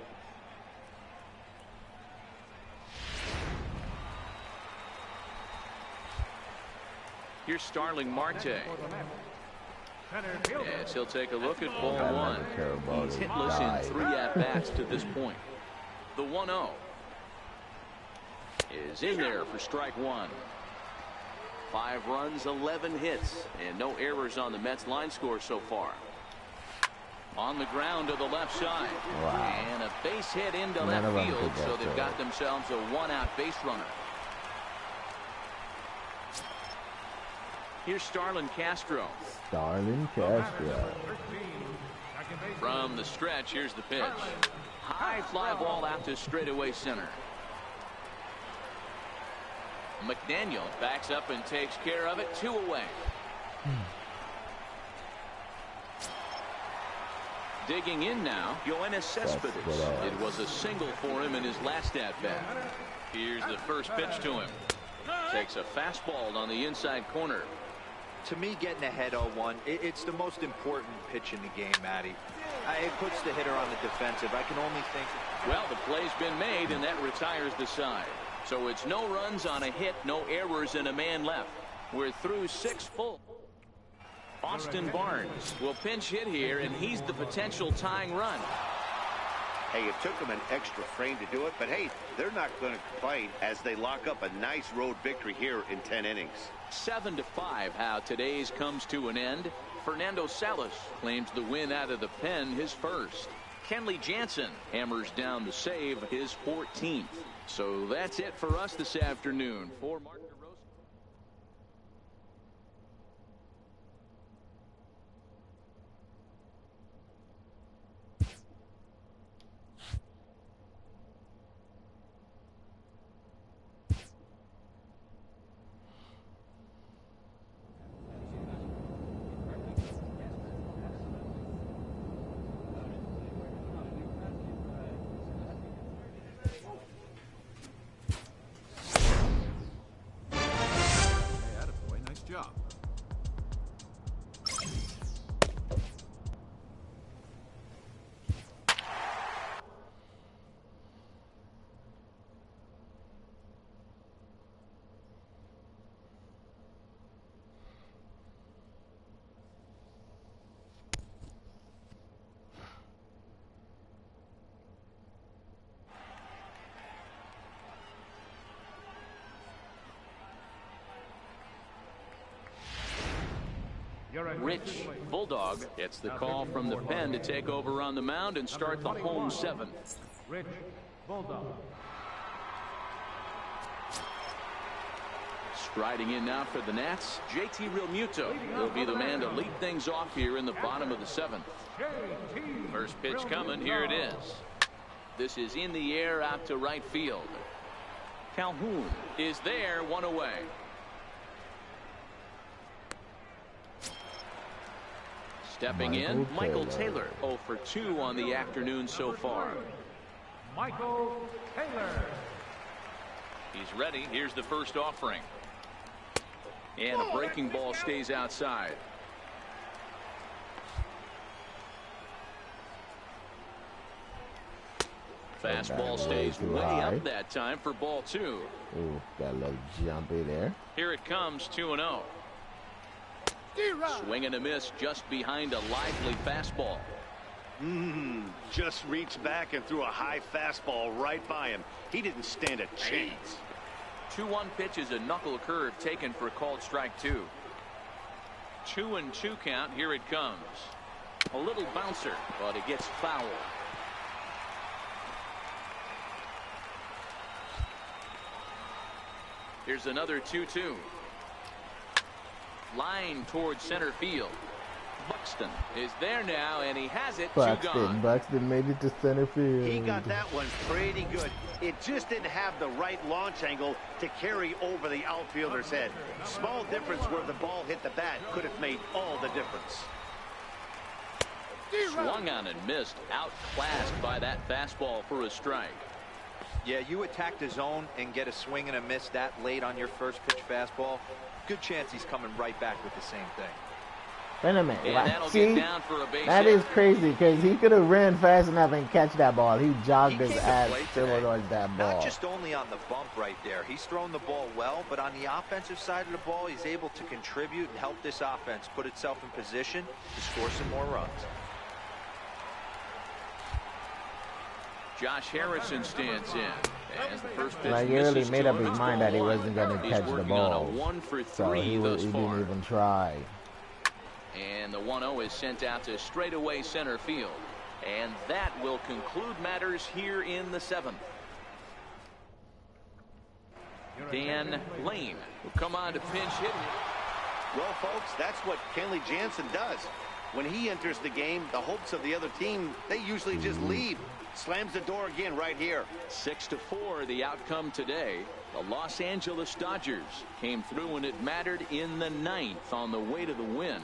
Speaker 4: Here's Starling Marte. Yes, he'll take a look at ball one. He's hitless in 3 at-bats to this point. The 1-0 is in there for strike one. 5 runs, 11 hits, and no errors on the Mets line score so far. On the ground to the left side.
Speaker 1: Wow.
Speaker 4: And a base hit into left field, so they've got themselves a 1-out base runner. Here's Starlin Castro.
Speaker 1: Starlin Castro.
Speaker 4: From the stretch, here's the pitch. High fly ball out to straightaway center. McDaniel backs up and takes care of it. 2 away. Digging in now, Yoenis Cespedes. It was a single for him in his last at-bat. Here's the first pitch to him. Takes a fastball on the inside corner.
Speaker 6: To me, getting ahead 0-1, it's the most important pitch in the game, Matty. It puts the hitter on the defensive. I can only think.
Speaker 4: Well, the play's been made, and that retires the side. So it's no runs on a hit, no errors, and a man left. We're through 6 full. Austin Barnes will pinch hit here, and he's the potential tying run.
Speaker 5: Hey, it took them an extra frame to do it, but hey, they're not going to complain as they lock up a nice road victory here in 10 innings.
Speaker 4: 7-5, how today's comes to an end. Fernando Salas claims the win out of the pen, his first. Kenley Jansen hammers down the save, his 14th. So that's it for us this afternoon. For Mark DeRosa.
Speaker 2: Job.
Speaker 4: Rich Bulldog gets the call from the pen to take over on the mound and start the home 7th.
Speaker 7: Rich Bulldog.
Speaker 4: Striding in now for the Nats, JT Realmuto will be the man to lead things off here in the bottom of the 7th. First pitch coming, here it is. This is in the air out to right field. Calhoun is there, 1 away. Stepping in, Michael Taylor, 0 for 2 on the afternoon so far.
Speaker 7: Michael Taylor.
Speaker 4: He's ready. Here's the first offering. And a breaking ball stays outside. Fastball stays way up that time for ball 2.
Speaker 1: Ooh, got a little jumpy there.
Speaker 4: Here it comes, 2-0. Swing and a miss just behind a lively fastball.
Speaker 5: Just reached back and threw a high fastball right by him. He didn't stand a chance.
Speaker 4: 2-1 pitch is a knuckle curve taken for called strike 2. 2-2 count. Here it comes. A little bouncer, but it gets foul. Here's another 2-2. Line towards center field. Buxton is there now, and he has it.
Speaker 1: Buxton made it to center field.
Speaker 5: He got that one pretty good. It just didn't have the right launch angle to carry over the outfielder's head. Small difference where the ball hit the bat could have made all the difference.
Speaker 4: Swung on and missed. Outclassed by that fastball for a strike.
Speaker 6: Yeah, you attack the zone and get a swing and a miss that late on your first pitch fastball. Good chance he's coming right back with the same thing.
Speaker 1: Wait a minute.
Speaker 4: And that'll
Speaker 1: See,
Speaker 4: get down for a base
Speaker 1: that
Speaker 4: hit.
Speaker 1: is crazy because he could have ran fast enough and catch that ball. He jogged his
Speaker 6: came to
Speaker 1: ass
Speaker 6: play
Speaker 1: still
Speaker 6: today.
Speaker 1: towards that ball.
Speaker 6: Not just only on the bump right there. He's thrown the ball well, but on the offensive side of the ball, he's able to contribute and help this offense put itself in position to score some more runs.
Speaker 4: Josh Harrison stands in. As the first pitch
Speaker 1: Like, he really
Speaker 4: misses
Speaker 1: made
Speaker 4: to
Speaker 1: up
Speaker 4: him.
Speaker 1: his
Speaker 4: It's
Speaker 1: mind
Speaker 4: ball
Speaker 1: that he
Speaker 4: one.
Speaker 1: wasn't going to
Speaker 4: He's
Speaker 1: catch the
Speaker 4: working
Speaker 1: ball.
Speaker 4: on a 1 for 3
Speaker 1: So he
Speaker 4: thus
Speaker 1: didn't
Speaker 4: far.
Speaker 1: even try.
Speaker 4: And the 1-0 is sent out to straightaway center field. And that will conclude matters here in the 7th. Dan Lane will come on to pinch hit.
Speaker 5: Well, folks, that's what Kenley Jansen does. When he enters the game, the hopes of the other team, they usually just leave. Slams the door again right here.
Speaker 4: 6-4 the outcome today. The Los Angeles Dodgers came through when it mattered in the 9th on the way to the win.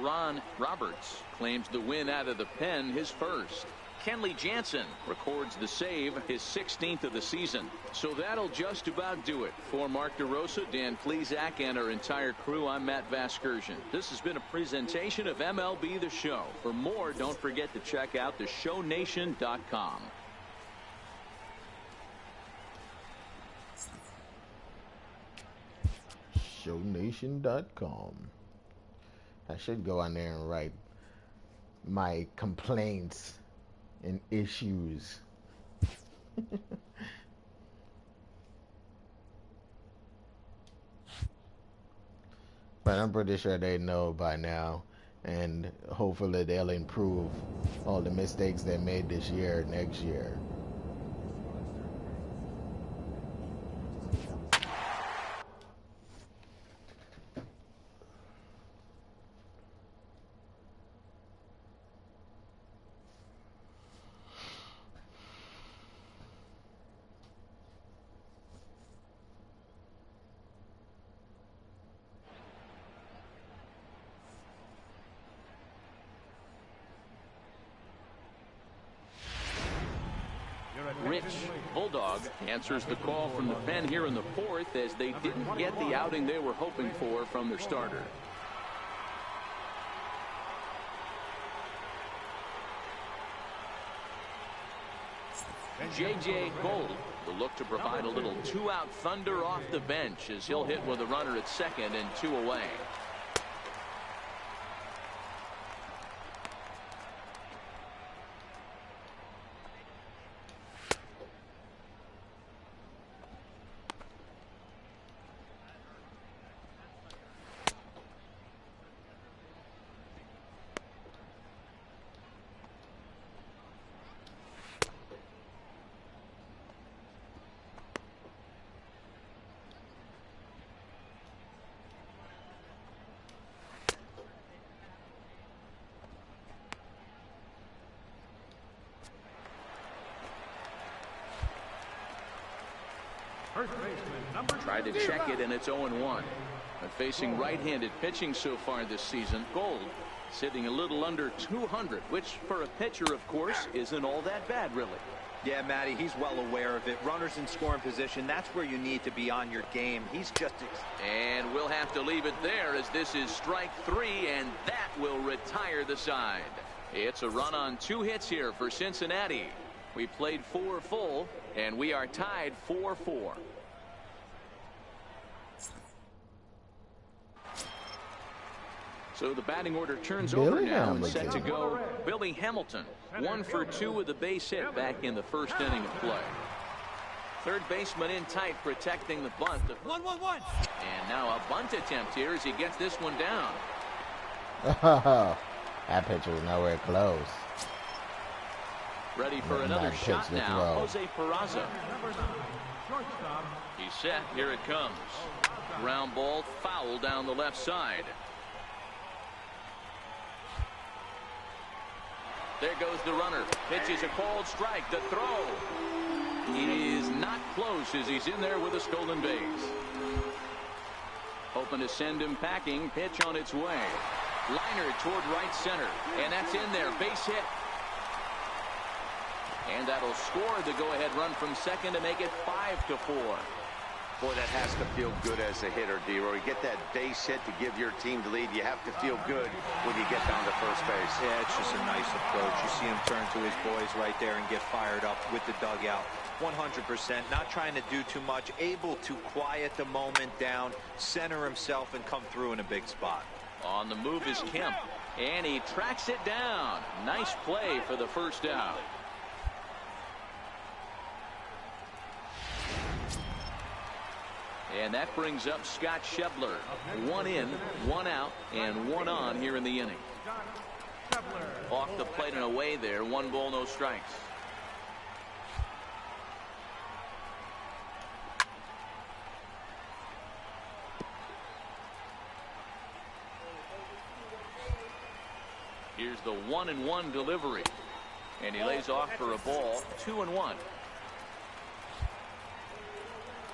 Speaker 4: Ron Roberts claims the win out of the pen, his first. Kenley Jansen records the save, his 16th of the season. So that'll just about do it. For Mark DeRosa, Dan Plesac, and our entire crew, I'm Matt Vasgersian. This has been a presentation of MLB The Show. For more, don't forget to check out theshownation.com.
Speaker 1: Shownation.com. I should go on there and write my complaints and issues. But I'm pretty sure they know by now, and hopefully they'll improve all the mistakes they made this year next year.
Speaker 4: Rich Bulldog answers the call from the pen here in the 4th as they didn't get the outing they were hoping for from their starter. J.J. Gold will look to provide a little 2-out thunder off the bench as he'll hit with a runner at second and 2 away.
Speaker 7: First baseman, number
Speaker 4: Tried to check it, and it's 0-1. But facing right-handed pitching so far this season, Gold sitting a little under 200, which for a pitcher, of course, isn't all that bad, really.
Speaker 6: Yeah, Matty, he's well aware of it. Runners in scoring position, that's where you need to be on your game. He's just...
Speaker 4: And we'll have to leave it there as this is strike 3, and that will retire the side. It's a run on 2 hits here for Cincinnati. We played 4 full, and we are tied 4-4. So the batting order turns over now and set to go. Billy Hamilton, 1 for 2 with a base hit back in the first inning of play. Third baseman in tight, protecting the bunt.
Speaker 2: 1-1-1.
Speaker 4: And now a bunt attempt here as he gets this one down.
Speaker 1: That pitcher was nowhere close.
Speaker 4: Ready for another shot now, Jose Peraza. He's set, here it comes. Ground ball, foul down the left side. There goes the runner. Pitch is a called strike. The throw. He is not close as he's in there with a stolen base. Hoping to send him packing. Pitch on its way. Liner toward right center, and that's in there. Base hit. And that'll score the go-ahead run from second to make it 5-4.
Speaker 5: Boy, that has to feel good as a hitter, D-Roy. You get that base hit to give your team the lead. You have to feel good when you get down to first base.
Speaker 6: Yeah, it's just a nice approach. You see him turn to his boys right there and get fired up with the dugout. 100%, not trying to do too much, able to quiet the moment down, center himself, and come through in a big spot.
Speaker 4: On the move is Kemp, and he tracks it down. Nice play for the first out. And that brings up Scott Schebler. 1 in, 1 out, and 1 on here in the inning. Off the plate and away there. 1 ball, no strikes. Here's the 1-1 delivery. And he lays off for a ball. 2-1.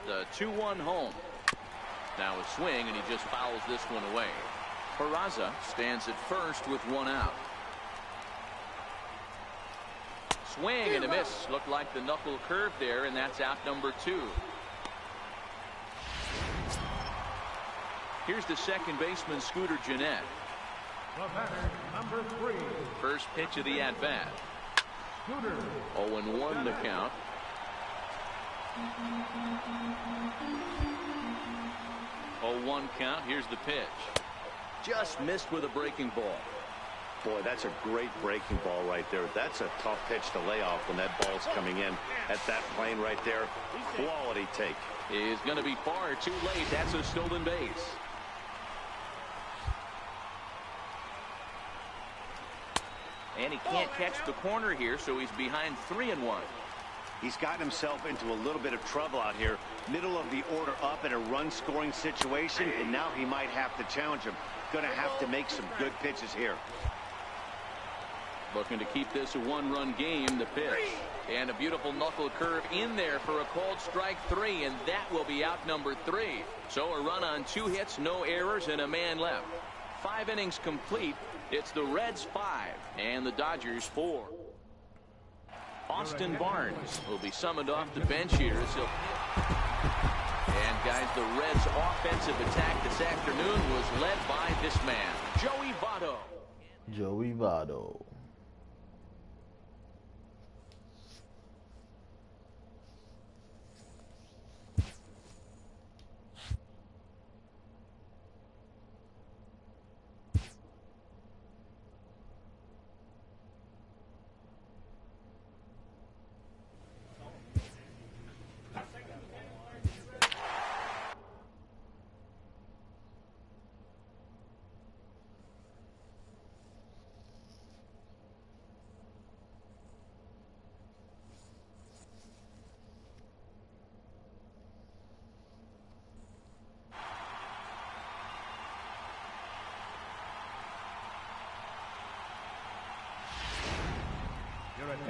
Speaker 4: The 2-1 home. Now a swing, and he just fouls this one away. Peraza stands at first with 1 out. Swing and a miss. Looked like the knuckle curve there, and that's out number 2. Here's the second baseman, Scooter Gennett.
Speaker 7: The batter, number 3.
Speaker 4: First pitch of the at-bat. 0-1 the count. 0-1 count. Here's the pitch. Just missed with a breaking ball.
Speaker 5: Boy, that's a great breaking ball right there. That's a tough pitch to lay off when that ball's coming in at that plane right there. Quality take.
Speaker 4: Is going to be far too late. That's a stolen base. And he can't catch the corner here, so he's behind 3-1.
Speaker 5: He's gotten himself into a little bit of trouble out here. Middle of the order up in a run-scoring situation, and now he might have to challenge him. Going to have to make some good pitches here.
Speaker 4: Looking to keep this a 1-run game. The pitch. And a beautiful knuckle curve in there for a called strike 3, and that will be out number 3. So a run on 2 hits, no errors, and a man left. 5 innings complete. It's the Reds 5 and the Dodgers 4. Austin Barnes will be summoned off the bench here. And guys, the Reds offensive attack this afternoon was led by this man, Joey Votto.
Speaker 1: Joey Votto.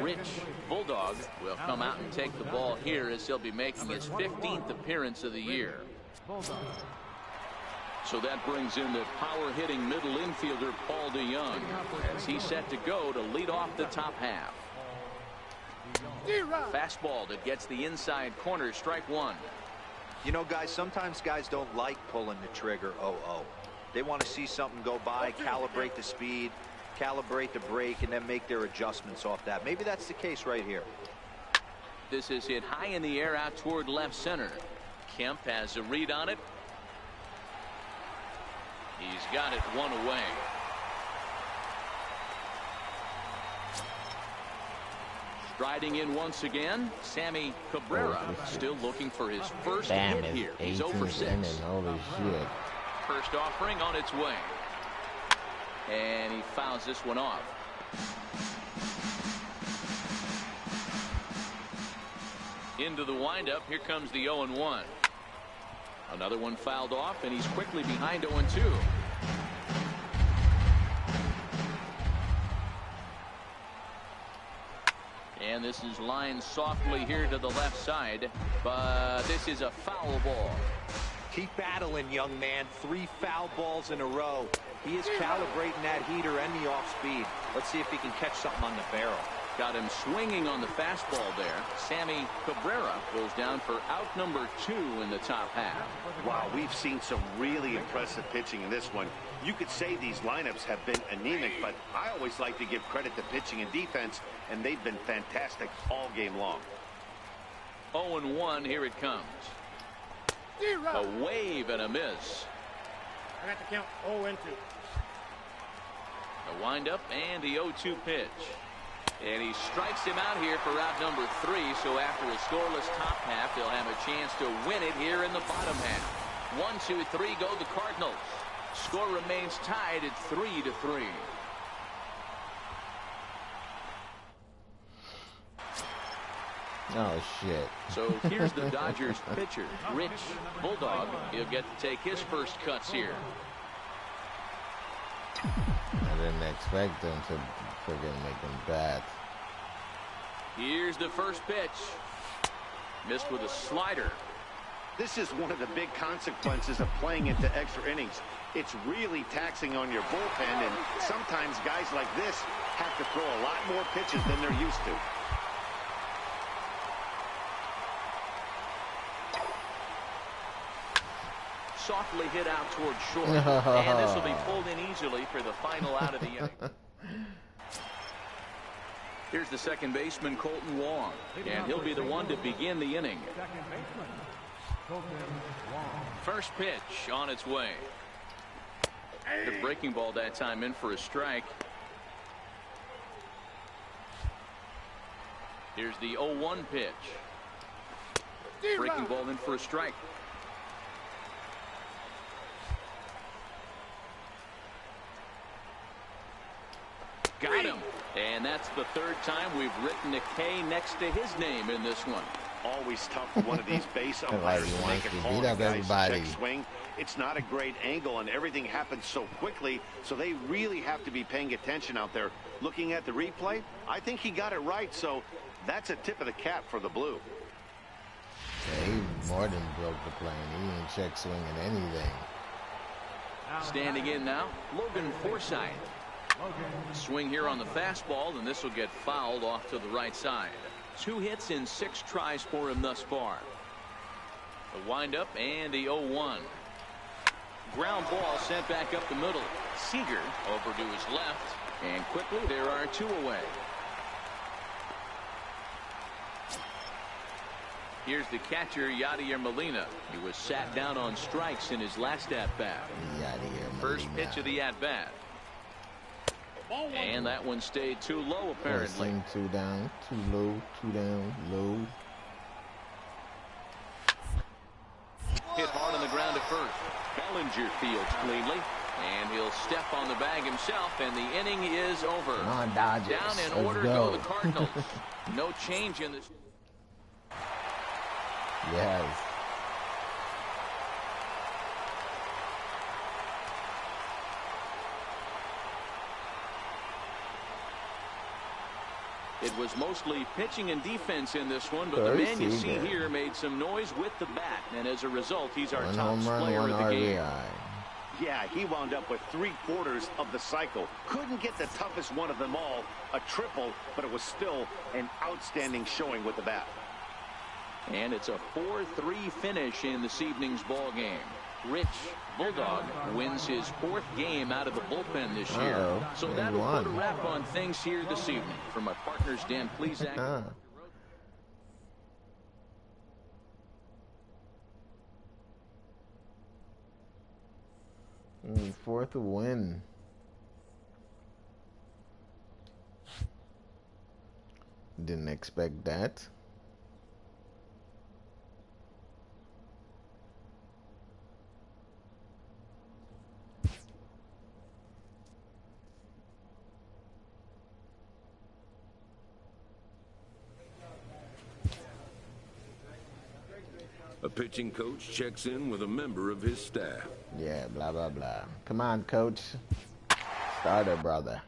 Speaker 4: Rich Bulldog will come out and take the ball here as he'll be making his 15th appearance of the year. So that brings in the power-hitting middle infielder Paul DeYoung as he's set to go to lead off the top half. Fastball that gets the inside corner, strike 1.
Speaker 6: You know, guys, sometimes guys don't like pulling the trigger 0-0. They want to see something go by, calibrate the speed, calibrate the break, and then make their adjustments off that. Maybe that's the case right here.
Speaker 4: This is hit high in the air out toward left center. Kemp has a read on it. He's got it 1 away. Striding in once again, Sammy Cabrera still looking for his first hit here. He's over 6.
Speaker 1: Holy shit.
Speaker 4: First offering on its way. And he fouls this one off. Into the windup. Here comes the 0-1. Another one fouled off, and he's quickly behind 0-2. And this is lined softly here to the left side, but this is a foul ball.
Speaker 6: Keep battling, young man. 3 foul balls in a row. He is calibrating that heater and the off-speed. Let's see if he can catch something on the barrel.
Speaker 4: Got him swinging on the fastball there. Sammy Cabrera goes down for out number 2 in the top half.
Speaker 5: Wow, we've seen some really impressive pitching in this one. You could say these lineups have been anemic, but I always like to give credit to pitching and defense, and they've been fantastic all game long.
Speaker 4: 0-1, here it comes. A wave and a miss.
Speaker 7: I got to count 0-2.
Speaker 4: A windup and the 0-2 pitch. And he strikes him out here for out number 3. So after a scoreless top half, they'll have a chance to win it here in the bottom half. 1, 2, 3 go the Cardinals. Score remains tied at 3-3.
Speaker 1: Oh, shit.
Speaker 4: So here's the Dodgers pitcher, Rich Bulldog. He'll get to take his first cuts here.
Speaker 1: I didn't expect them to freaking make them bat.
Speaker 4: Here's the first pitch. Missed with a slider.
Speaker 5: This is one of the big consequences of playing into extra innings. It's really taxing on your bullpen, and sometimes guys like this have to throw a lot more pitches than they're used to.
Speaker 4: Softly hit out towards short. And this will be pulled in easily for the final out of the inning. Here's the second baseman, Colton Wong. And he'll be the one to begin the inning.
Speaker 7: Second baseman, Colton Wong.
Speaker 4: First pitch on its way. The breaking ball that time in for a strike. Here's the 0-1 pitch. Breaking ball in for a strike. Got him. And that's the 3rd time we've written a K next to his name in this one.
Speaker 5: Always tough for one of these base umpires to make a call on a guy's check swing. It's not a great angle, and everything happens so quickly, so they really have to be paying attention out there. Looking at the replay, I think he got it right, so that's a tip of the cap for the Blue.
Speaker 1: Yeah, he more than broke the plane. He didn't check swinging anything.
Speaker 4: Standing in now, Logan Forsythe. Swing here on the fastball, and this will get fouled off to the right side. 2 hits in 6 tries for him thus far. The windup and the 0-1. Ground ball sent back up the middle. Seager over to his left, and quickly there are 2 away. Here's the catcher, Yadier Molina. He was sat down on strikes in his last at-bat. First pitch of the at-bat. And that one stayed too low, apparently.
Speaker 1: 2 down, 2 low, 2 down, low.
Speaker 4: Hit hard on the ground at first. Bellinger fields cleanly. And he'll step on the bag himself, and the inning is over.
Speaker 1: Come on, Dodgers.
Speaker 4: Down in order go the Cardinals. No change in this.
Speaker 1: Yes.
Speaker 4: It was mostly pitching and defense in this one, but the man you see here made some noise with the bat, and as a result, he's our top player of the game.
Speaker 5: Yeah, he wound up with 3/4 of the cycle. Couldn't get the toughest one of them all, a triple, but it was still an outstanding showing with the bat.
Speaker 4: And it's a 4-3 finish in this evening's ball game. Rich Bulldog wins his 4th game out of the bullpen this year. So that'll put a wrap on things here this evening. For my partners, Dan Plesac.
Speaker 1: 4th win. Didn't expect that.
Speaker 3: A pitching coach checks in with a member of his staff.
Speaker 1: Yeah, blah, blah, blah. Come on, coach. Starter, brother.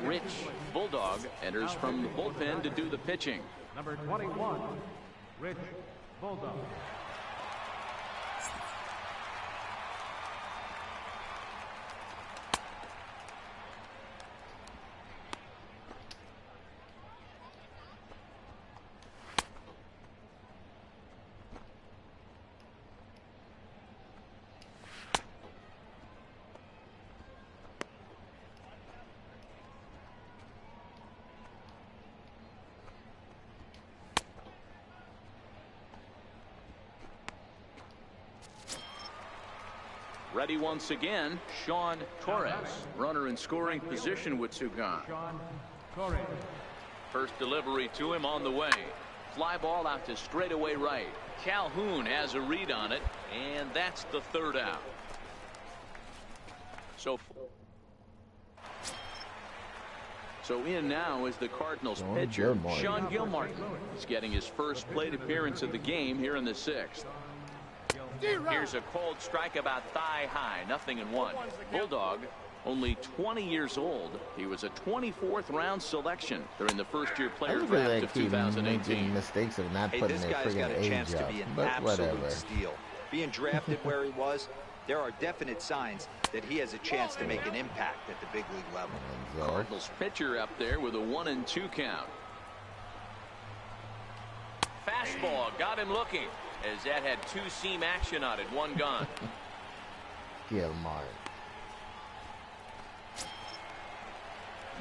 Speaker 4: Rich Bulldog enters from the bullpen to do the pitching.
Speaker 7: Number 21, Rich Bulldog.
Speaker 4: Ready once again, Sean Torres. Runner in scoring position with two gone.
Speaker 7: Sean Torres.
Speaker 4: First delivery to him on the way. Fly ball out to straightaway right. Calhoun has a read on it, and that's the third out. So in now is the Cardinals pitcher, Sean Gilmartin. He's getting his first plate appearance of the game here in the sixth. Here's a cold strike about thigh high, 0-1. Bulldog, only 20 years old. He was a 24th round selection during the first year player draft of 2018.
Speaker 1: Mistakes of not putting
Speaker 6: this guy's got a chance to be an absolute steal. Being drafted where he was, there are definite signs that he has a chance to make an impact at the big league level.
Speaker 4: Cardinals pitcher up there with a 1-2 count. Fastball got him looking, as that had two-seam action on it, one gone.
Speaker 1: Gilmartin.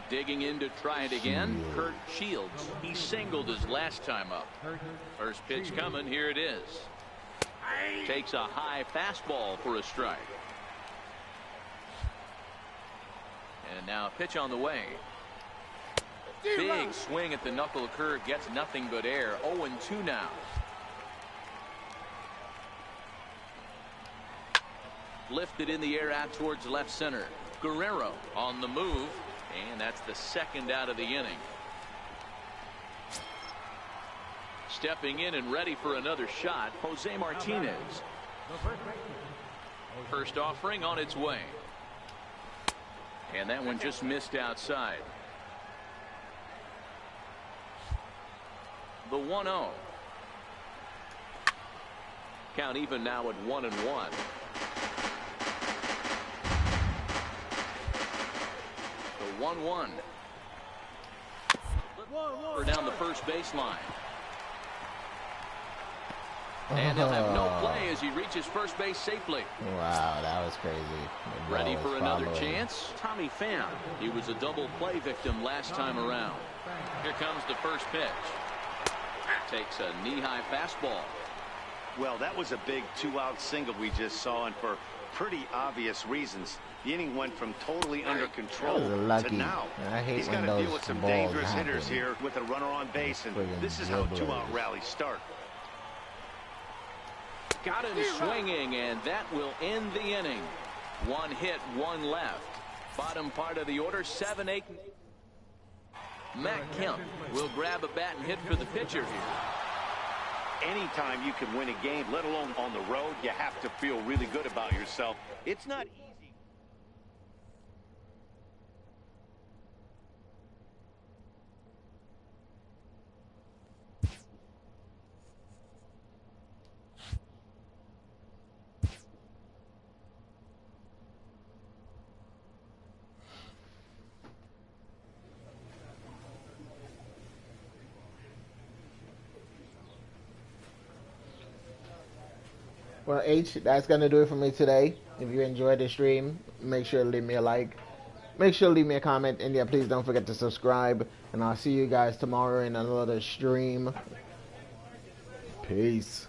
Speaker 4: Digging in to try it again, Kurt Shields. He singled his last time up. First pitch coming, here it is. Takes a high fastball for a strike. And now a pitch on the way. Big swing at the knuckle curve, gets nothing but air. 0-2 now. Lifted in the air out towards left center. Guerrero on the move, and that's the second out of the inning. Stepping in and ready for another shot, Jose Martinez. First offering on its way. And that one just missed outside. The 1-0. Count even now at 1-1. The 1-1. We're down the first baseline. And he'll have no play as he reaches first base safely.
Speaker 1: Wow, that was crazy.
Speaker 4: Ready for another chance? Tommy Pham. He was a double play victim last time around. Here comes the first pitch. Takes a knee-high fastball.
Speaker 5: Well, that was a big two-out single we just saw, and for pretty obvious reasons. The inning went from totally under control to now. He's got to deal with some dangerous hitters here with a runner on base, and this is how two-out rallies start.
Speaker 4: Got him swinging, and that will end the inning. One hit, one left. Bottom part of the order, 7-8. Matt Kemp will grab a bat and hit for the pitcher here.
Speaker 5: Anytime you can win a game, let alone on the road, you have to feel really good about yourself. It's not easy.
Speaker 1: Well, H, that's going to do it for me today. If you enjoyed the stream, make sure to leave me a like. Make sure to leave me a comment. And yeah, please don't forget to subscribe. And I'll see you guys tomorrow in another stream. Peace.